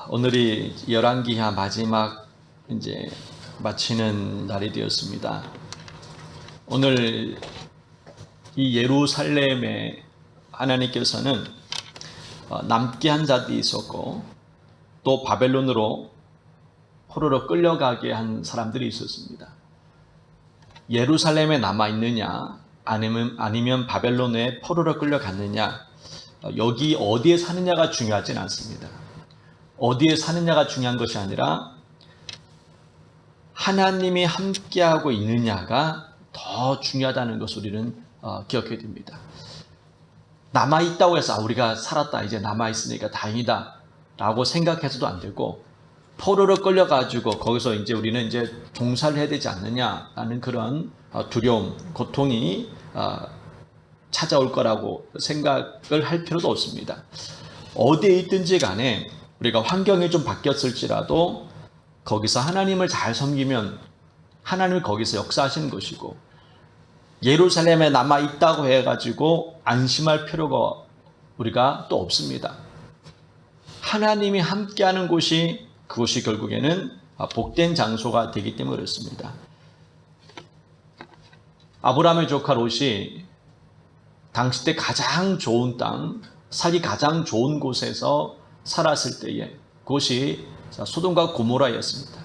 오늘이 열왕기하 마지막 이제 마치는 날이 되었습니다. 오늘 이 예루살렘에 하나님께서는 남게 한 자들이 있었고 또 바벨론으로 포로로 끌려가게 한 사람들이 있었습니다. 예루살렘에 남아 있느냐 아니면 바벨론에 포로로 끌려갔느냐, 여기 어디에 사느냐가 중요하진 않습니다. 어디에 사느냐가 중요한 것이 아니라 하나님이 함께하고 있느냐가 더 중요하다는 것을 우리는 기억해야 됩니다. 남아있다고 해서 우리가 살았다, 이제 남아있으니까 다행이다 라고 생각해서도 안 되고, 포로로 끌려가지고 거기서 이제 우리는 이제 종살을 해야 되지 않느냐라는 그런 두려움, 고통이 찾아올 거라고 생각을 할 필요도 없습니다. 어디에 있든지 간에 우리가 환경이 좀 바뀌었을지라도 거기서 하나님을 잘 섬기면 하나님은 거기서 역사하시는 것이고, 예루살렘에 남아있다고 해가지고 안심할 필요가 우리가 또 없습니다. 하나님이 함께하는 곳이, 그곳이 결국에는 복된 장소가 되기 때문에 그렇습니다. 아브라함의 조카 롯이 당시 때 가장 좋은 땅, 살기 가장 좋은 곳에서 살았을 때에 그곳이 소돔과 고모라였습니다.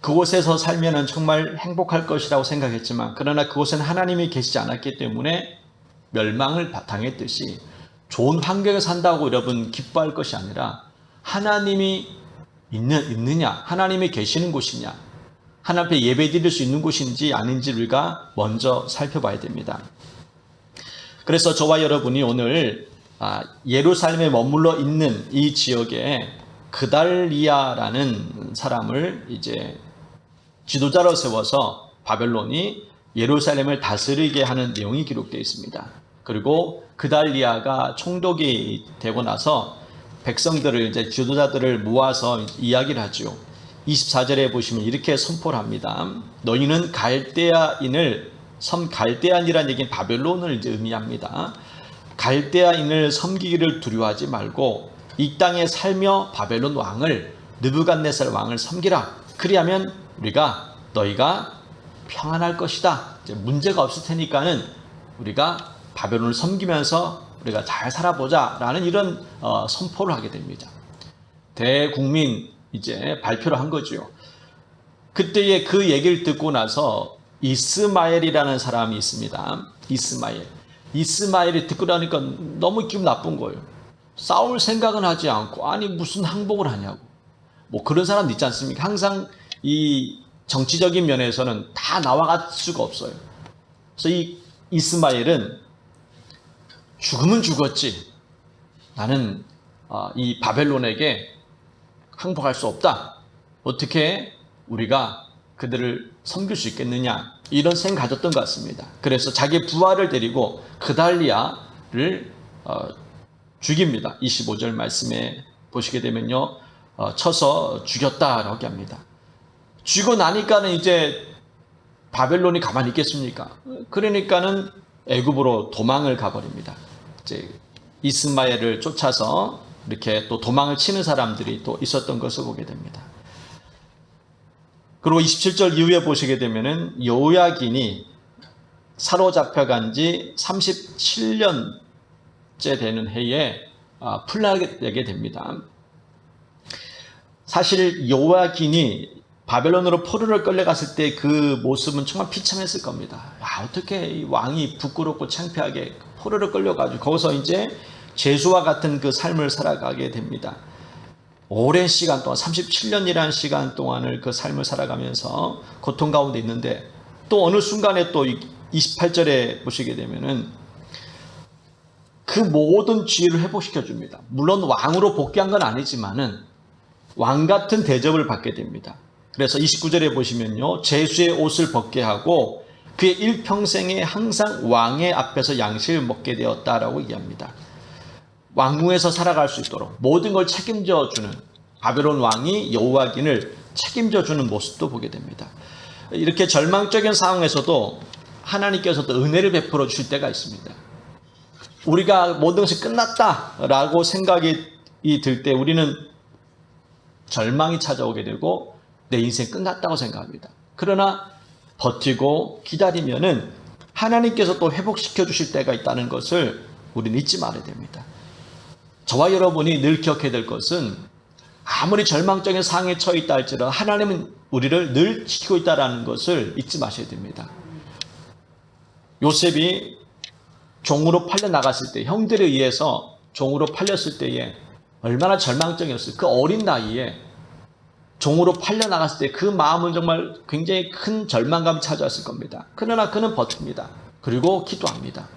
그곳에서 살면 정말 행복할 것이라고 생각했지만, 그러나 그곳에는 하나님이 계시지 않았기 때문에 멸망을 당했듯이 좋은 환경에 산다고 여러분 기뻐할 것이 아니라 하나님이 있느냐, 하나님이 계시는 곳이냐, 하나님 앞에 예배드릴 수 있는 곳인지 아닌지 우리가 먼저 살펴봐야 됩니다. 그래서 저와 여러분이 오늘 예루살렘에 머물러 있는 이 지역에 그달리아라는 사람을 이제 지도자로 세워서 바벨론이 예루살렘을 다스리게 하는 내용이 기록되어 있습니다. 그리고 그달리아가 총독이 되고 나서 백성들을, 이제 지도자들을 모아서 이야기를 하죠. 24절에 보시면 이렇게 선포를 합니다. 너희는 갈대아인을 갈대아인이라는 얘기는 바벨론을 이제 의미합니다. 갈대아인을 섬기기를 두려워하지 말고 이 땅에 살며 바벨론 왕을, 느부갓네살 왕을 섬기라. 그리하면 너희가 평안할 것이다. 이제 문제가 없을 테니까는 우리가 바벨론을 섬기면서 우리가 잘 살아보자라는 이런 선포를 하게 됩니다. 대국민 이제 발표를 한 거죠. 그때의 그 얘기를 듣고 나서 이스마엘이라는 사람이 있습니다. 이스마엘이 듣고 나니까 너무 기분 나쁜 거예요. 싸울 생각은 하지 않고, 아니 무슨 항복을 하냐고. 뭐 그런 사람도 있지 않습니까? 항상 이 정치적인 면에서는 다 나와갈 수가 없어요. 그래서 이 이스마엘은 죽으면 죽었지, 나는 이 바벨론에게 항복할 수 없다. 어떻게 우리가 그들을 섬길 수 있겠느냐, 이런 생각 가졌던 것 같습니다. 그래서 자기 부하를 데리고 그달리아를 죽입니다. 25절 말씀에 보시게 되면요, 쳐서 죽였다라고 합니다. 죽고 나니까는 이제 바벨론이 가만히 있겠습니까? 그러니까는 애굽으로 도망을 가버립니다. 이제 이스마엘을 쫓아서 이렇게 또 도망을 치는 사람들이 또 있었던 것을 보게 됩니다. 그리고 27절 이후에 보시게 되면은 여호야긴이 사로잡혀간 지 37년째 되는 해에 풀려나게 됩니다. 사실 여호야긴이 바벨론으로 포로를 끌려갔을 때 그 모습은 정말 비참했을 겁니다. 어떻게 이 왕이 부끄럽고 창피하게 포로를 끌려가지고 거기서 이제 죄수와 같은 그 삶을 살아가게 됩니다. 오랜 시간 동안, 37년이라는 시간 동안을 그 삶을 살아가면서 고통 가운데 있는데, 또 어느 순간에 또 28절에 보시게 되면은 그 모든 지혜를 회복시켜 줍니다. 물론 왕으로 복귀한 건 아니지만은 왕 같은 대접을 받게 됩니다. 그래서 29절에 보시면요, 제수의 옷을 벗게 하고 그의 일평생에 항상 왕의 앞에서 양식을 먹게 되었다라고 얘기합니다. 왕궁에서 살아갈 수 있도록 모든 걸 책임져 주는, 바벨론 왕이 여호야긴을 책임져 주는 모습도 보게 됩니다. 이렇게 절망적인 상황에서도 하나님께서도 은혜를 베풀어 주실 때가 있습니다. 우리가 모든 것이 끝났다라고 생각이 들 때 우리는 절망이 찾아오게 되고 내 인생 끝났다고 생각합니다. 그러나 버티고 기다리면은 하나님께서 또 회복시켜 주실 때가 있다는 것을 우리는 잊지 말아야 됩니다. 저와 여러분이 늘 기억해야 될 것은 아무리 절망적인 상황에 처해 있다 할지라도 하나님은 우리를 늘 지키고 있다는 것을 잊지 마셔야 됩니다. 요셉이 종으로 팔려 나갔을 때, 형들에 의해서 종으로 팔렸을 때에 얼마나 절망적이었어요. 그 어린 나이에 종으로 팔려 나갔을 때 그 마음은 정말 굉장히 큰 절망감이 찾아왔을 겁니다. 그러나 그는 버팁니다. 그리고 기도합니다.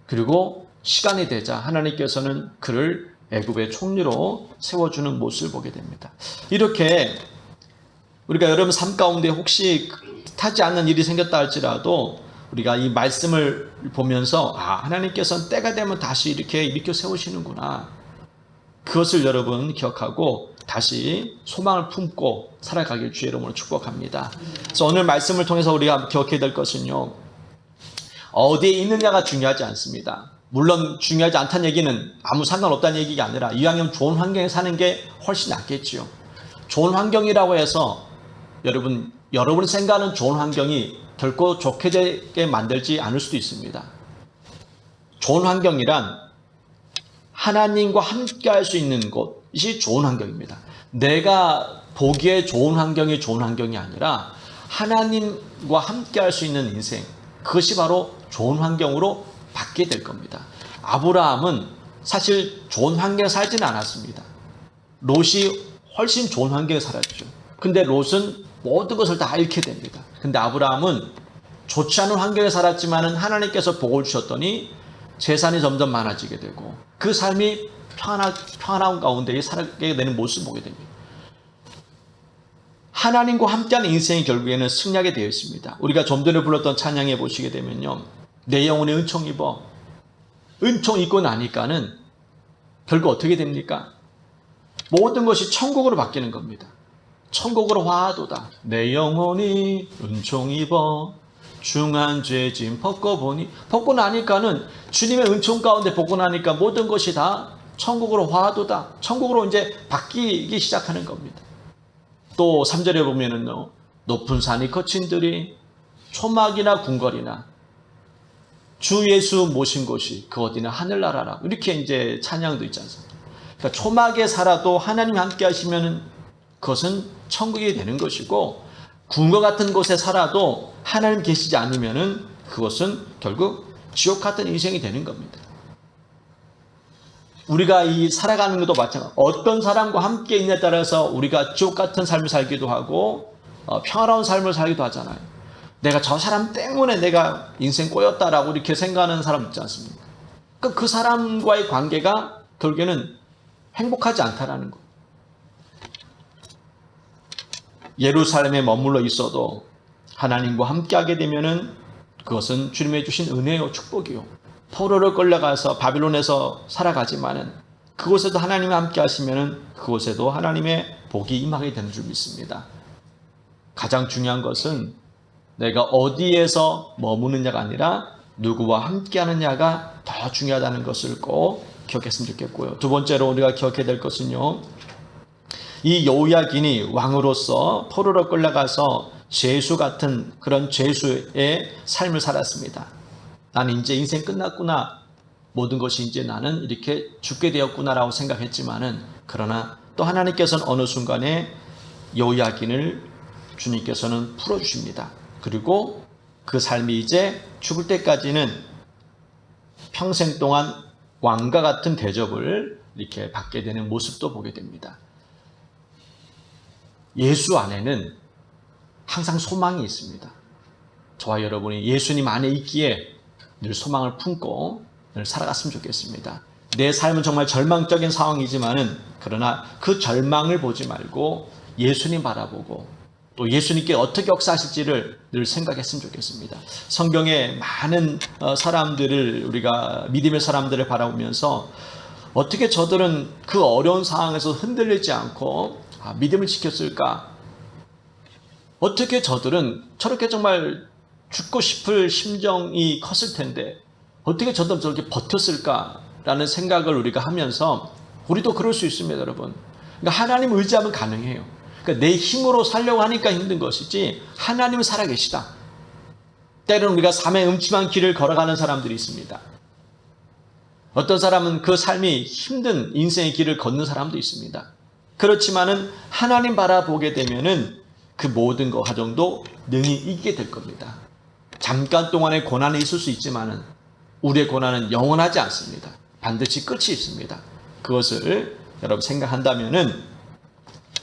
그리고 시간이 되자 하나님께서는 그를 애굽의 총리로 세워주는 모습을 보게 됩니다. 이렇게 우리가 여러분 삶 가운데 혹시 뜻하지 않는 일이 생겼다 할지라도 우리가 이 말씀을 보면서 하나님께서는 때가 되면 다시 이렇게 일으켜 세우시는구나. 그것을 여러분 기억하고 다시 소망을 품고 살아가길 주의 이름으로 축복합니다. 그래서 오늘 말씀을 통해서 우리가 기억해야 될 것은요. 어디에 있느냐가 중요하지 않습니다. 물론 중요하지 않다는 얘기는 아무 상관없다는 얘기가 아니라 이왕이면 좋은 환경에 사는 게 훨씬 낫겠지요. 좋은 환경이라고 해서 여러분이 생각하는 좋은 환경이 결코 좋게 되게 만들지 않을 수도 있습니다. 좋은 환경이란 하나님과 함께 할 수 있는 곳이 좋은 환경입니다. 내가 보기에 좋은 환경이 좋은 환경이 아니라 하나님과 함께 할 수 있는 인생, 그것이 바로 좋은 환경으로 받게 될 겁니다. 아브라함은 사실 좋은 환경에 살지는 않았습니다. 롯이 훨씬 좋은 환경에 살았죠. 근데 롯은 모든 것을 다 잃게 됩니다. 근데 아브라함은 좋지 않은 환경에 살았지만은 하나님께서 복을 주셨더니 재산이 점점 많아지게 되고 그 삶이 평안한 가운데 살게 되는 모습을 보게 됩니다. 하나님과 함께하는 인생이 결국에는 승리하게 되어 있습니다. 우리가 좀 전에 불렀던 찬양에 보시게 되면요. 내 영혼에 은총 입어. 은총 입고 나니까는 결국 어떻게 됩니까? 모든 것이 천국으로 바뀌는 겁니다. 천국으로 화도다. 내 영혼이 은총 입어 중한 죄짐 벗고 나니까는 주님의 은총 가운데 벗고 나니까 모든 것이 다 천국으로 화도다. 천국으로 이제 바뀌기 시작하는 겁니다. 또 3절에 보면은요. 높은 산이 거친 들이 초막이나 궁궐이나 주 예수 모신 곳이 그 어디나 하늘나라라. 이렇게 이제 찬양도 있지 않습니까? 그러니까 초막에 살아도 하나님 함께 하시면은 그것은 천국이 되는 것이고 궁궐 같은 곳에 살아도 하나님 계시지 않으면은 그것은 결국 지옥 같은 인생이 되는 겁니다. 우리가 이 살아가는 것도 마찬가지로 어떤 사람과 함께 있냐에 따라서 우리가 지옥 같은 삶을 살기도 하고 평화로운 삶을 살기도 하잖아요. 내가 저 사람 때문에 내가 인생 꼬였다라고 이렇게 생각하는 사람 있지 않습니까? 그 사람과의 관계가 결국에는 행복하지 않다라는 거. 예루살렘에 머물러 있어도 하나님과 함께하게 되면은 그것은 주님의 주신 은혜요 축복이요. 포로로 끌려가서 바빌론에서 살아가지만은 그곳에도 하나님과 함께 하시면은 그곳에도 하나님의 복이 임하게 되는 줄 믿습니다. 가장 중요한 것은 내가 어디에서 머무느냐가 아니라 누구와 함께 하느냐가 더 중요하다는 것을 꼭 기억했으면 좋겠고요. 두 번째로 우리가 기억해야 될 것은요. 이 여호야긴이 왕으로서 포로로 끌려가서 죄수 같은 그런 죄수의 삶을 살았습니다. 나는 이제 인생 끝났구나. 모든 것이 이제 나는 이렇게 죽게 되었구나라고 생각했지만은 그러나 또 하나님께서는 어느 순간에 여호야긴을 주님께서는 풀어주십니다. 그리고 그 삶이 이제 죽을 때까지는 평생 동안 왕과 같은 대접을 이렇게 받게 되는 모습도 보게 됩니다. 예수 안에는 항상 소망이 있습니다. 저와 여러분이 예수님 안에 있기에 늘 소망을 품고 늘 살아갔으면 좋겠습니다. 내 삶은 정말 절망적인 상황이지만은 그러나 그 절망을 보지 말고 예수님 바라보고 또 예수님께 어떻게 역사하실지를 늘 생각했으면 좋겠습니다. 성경에 많은 사람들을 우리가 믿음의 사람들을 바라보면서 어떻게 저들은 그 어려운 상황에서 흔들리지 않고 믿음을 지켰을까? 어떻게 저들은 저렇게 정말 죽고 싶을 심정이 컸을 텐데 어떻게 저렇게 버텼을까라는 생각을 우리가 하면서 우리도 그럴 수 있습니다, 여러분. 그러니까 하나님 의지하면 가능해요. 그러니까 내 힘으로 살려고 하니까 힘든 것이지 하나님은 살아계시다. 때로는 우리가 삶의 음침한 길을 걸어가는 사람들이 있습니다. 어떤 사람은 그 삶이 힘든 인생의 길을 걷는 사람도 있습니다. 그렇지만은 하나님 바라보게 되면은 그 모든 과정도 능히 이기게 될 겁니다. 잠깐 동안의 고난이 있을 수 있지만은 우리의 고난은 영원하지 않습니다. 반드시 끝이 있습니다. 그것을 여러분 생각한다면은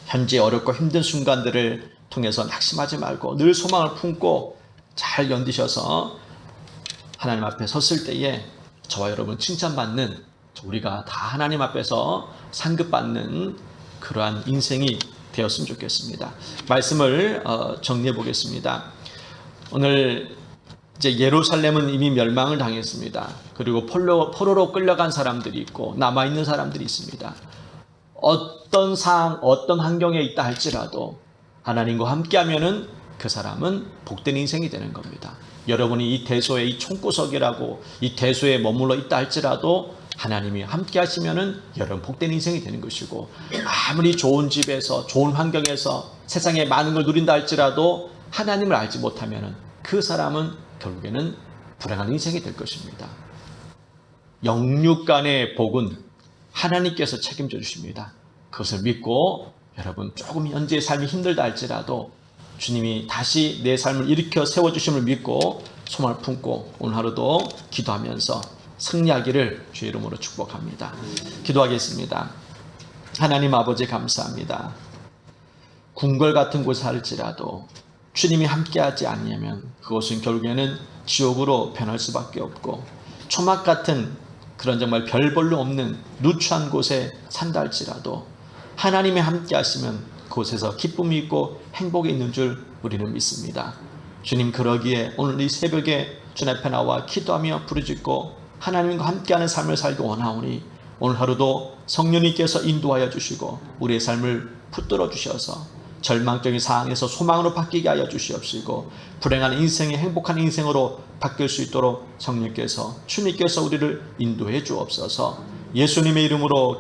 현재 어렵고 힘든 순간들을 통해서 낙심하지 말고 늘 소망을 품고 잘 견디셔서 하나님 앞에 섰을 때에 저와 여러분 칭찬받는, 우리가 다 하나님 앞에서 상급받는 그러한 인생이 되었으면 좋겠습니다. 말씀을 정리해 보겠습니다. 오늘 이제 예루살렘은 이미 멸망을 당했습니다. 그리고 포로로 끌려간 사람들이 있고 남아있는 사람들이 있습니다. 어떤 상황, 어떤 환경에 있다 할지라도 하나님과 함께하면은 그 사람은 복된 인생이 되는 겁니다. 여러분이 이 대소의 이 총구석이라고 이 대소에 머물러 있다 할지라도 하나님이 함께 하시면은 여러분 복된 인생이 되는 것이고, 아무리 좋은 집에서 좋은 환경에서 세상에 많은 걸 누린다 할지라도 하나님을 알지 못하면은 그 사람은 결국에는 불행한 인생이 될 것입니다. 영육 간의 복은 하나님께서 책임져 주십니다. 그것을 믿고 여러분 조금 현재의 삶이 힘들다 할지라도 주님이 다시 내 삶을 일으켜 세워주심을 믿고 소망을 품고 오늘 하루도 기도하면서 승리하기를 주의 이름으로 축복합니다. 기도하겠습니다. 하나님 아버지 감사합니다. 궁궐 같은 곳에 할지라도 주님이 함께하지 않으면 그것은 결국에는 지옥으로 변할 수밖에 없고, 초막 같은 그런 정말 별 볼로 없는 누추한 곳에 산다 할지라도 하나님이 함께 하시면 그곳에서 기쁨이 있고 행복이 있는 줄 우리는 믿습니다. 주님, 그러기에 오늘 이 새벽에 주님 앞에 나와 기도하며 부르짖고 하나님과 함께하는 삶을 살기 원하오니 오늘 하루도 성령님께서 인도하여 주시고 우리의 삶을 붙들어 주셔서 절망적인 상황에서 소망으로 바뀌게 하여 주시옵시고, 불행한 인생이 행복한 인생으로 바뀔 수 있도록 성령께서, 주님께서 우리를 인도해 주옵소서. 예수님의 이름으로